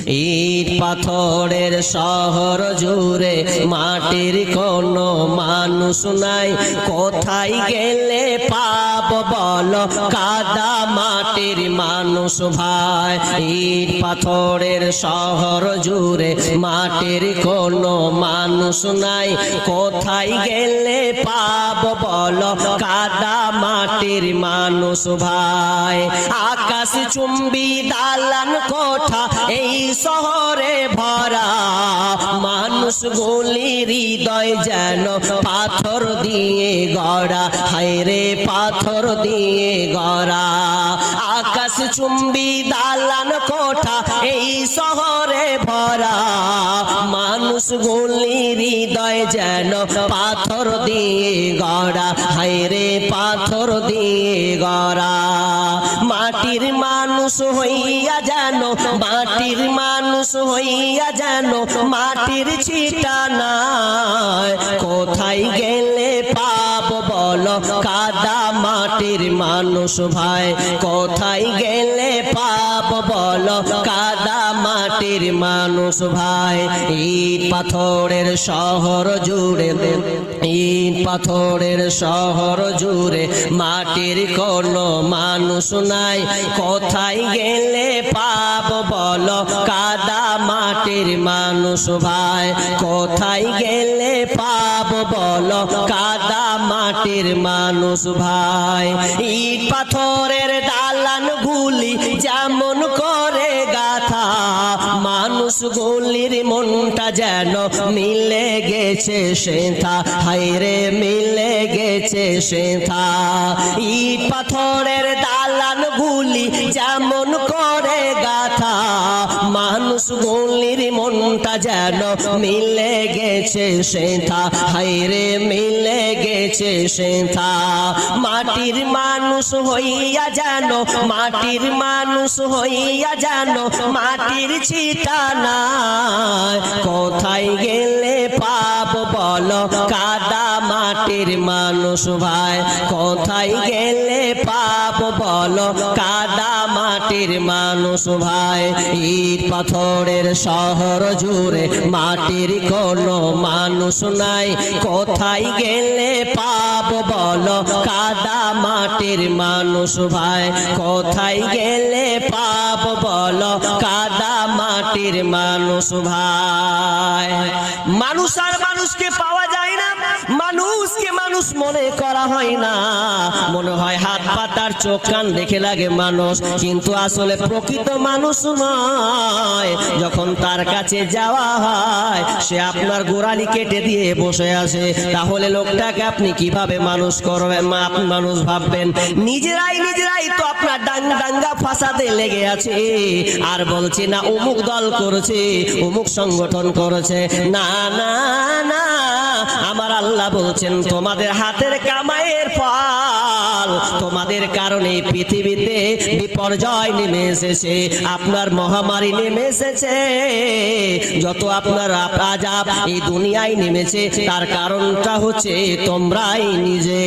ইট পাথরের শহর জুড়ে মাটির কোনো মানুষ নাই, কোথায় গেলে পাব বলো কাদা মাটির মানুষ ভাই। ইট পাথরের শহর জুড়ে মাটির কোনো মানুষ নাই, কোথায় গেলে পাব বলো কাদা মাটির মানুষ ভাই। আকাশ চুম্বি দালান কোঠা এই শহরে ভরা, মানুষ গুলি হৃদয় যেন পাথর দিয়ে গড়া, হায়রে পাথর দিয়ে গড়া। আকাশ চুম্বি দালান কোঠা এই শহরে ভরা, মানুষ গুলি হৃদয় যেন পাথর দিয়ে গড়া, হায়রে পাথর দিয়ে গড়া। মাটির মানুষ হইয়া যেন, মাটির মানুষ হইয়া যেন মাটির ছিটা নাই, কোথায় গেলে পাব বলো কাদা মাটির মানুষ ভাই, কোথায় গেলে পাব বলো কাদা মাটির মানুষ ভাই। ইট পাথরের শহর জুড়ে, ইট পাথরের শহর জুড়ে মাটির কোনো মানুষ নাই, কোথায় গেলে পাব বলো কাদা মাটির মানুষ ভাই, কোথায় গেলে পাব বলো কাদা মাটির মানুষ ভাই। ইট পাথরের দালান গুলি যেমন করে গাথা, মানুষ গুলির মনটা যেন মিলে গেছে সেথা, হায়রে মিলে গেছে সেথা। ইট পাথরের দালান গুলি যেমন করে গাথা, মানুষ গুলির মনটা যেন মিলে গেছে সেথা, হায়রে মিলে গেছে সেথা। মাটির মানুষ হইয়া যেন, মাটির মানুষ হইয়া যেন মাটির ছিটা নাই, কোথায় গেলে পাব বলো কাদা মাটির মানুষ ভাই, কোথায় গেলে পাব বলো কাদা মাটির মানুষ ভাই। ইট পাথরের শহর জুড়ে মাটির কোনো মানুষ নাই, কোথায় গেলে পাব বলো কাদা মাটির মানুষ ভাই, কোথায় গেলে পাব বলো কাদা মাটির মানুষ ভাই। মানুষ আর মানুষকে পাওয়া যায় না, মানুষকে মানুষ মনে করা হয় না, মনে হয় হাত পাতার চোখ কান দেখে লাগে মানুষ, কিন্তু আসলে প্রকৃত মানুষ নয়। যখন তার কাছে যাওয়া হয় সে আপনার গোড়ালি কেটে দিয়ে বসে আছে, তাহলে লোকটাকে আপনি কিভাবে মানুষ করবেন, মানুষ ভাববেন? নিজেরাই নিজেরাই তো আপনার দাঙ্গা ফাসাদে লেগে আছে, আর বলছে না অমুক দল করেছে, অমুক সংগঠন করেছে। না না না, আমার আল্লাহ বলছেন তোমাদের হাতের কামাইয়ের ফল, তোমাদের কারণে পৃথিবীতে বিপর্যয় নেমে এসেছে, আপনার মহামারী নেমে এসেছে, যত আপনার আযাব এই দুনিয়ায় নেমেছে তার কারণটা হচ্ছে তোমরাই নিজে।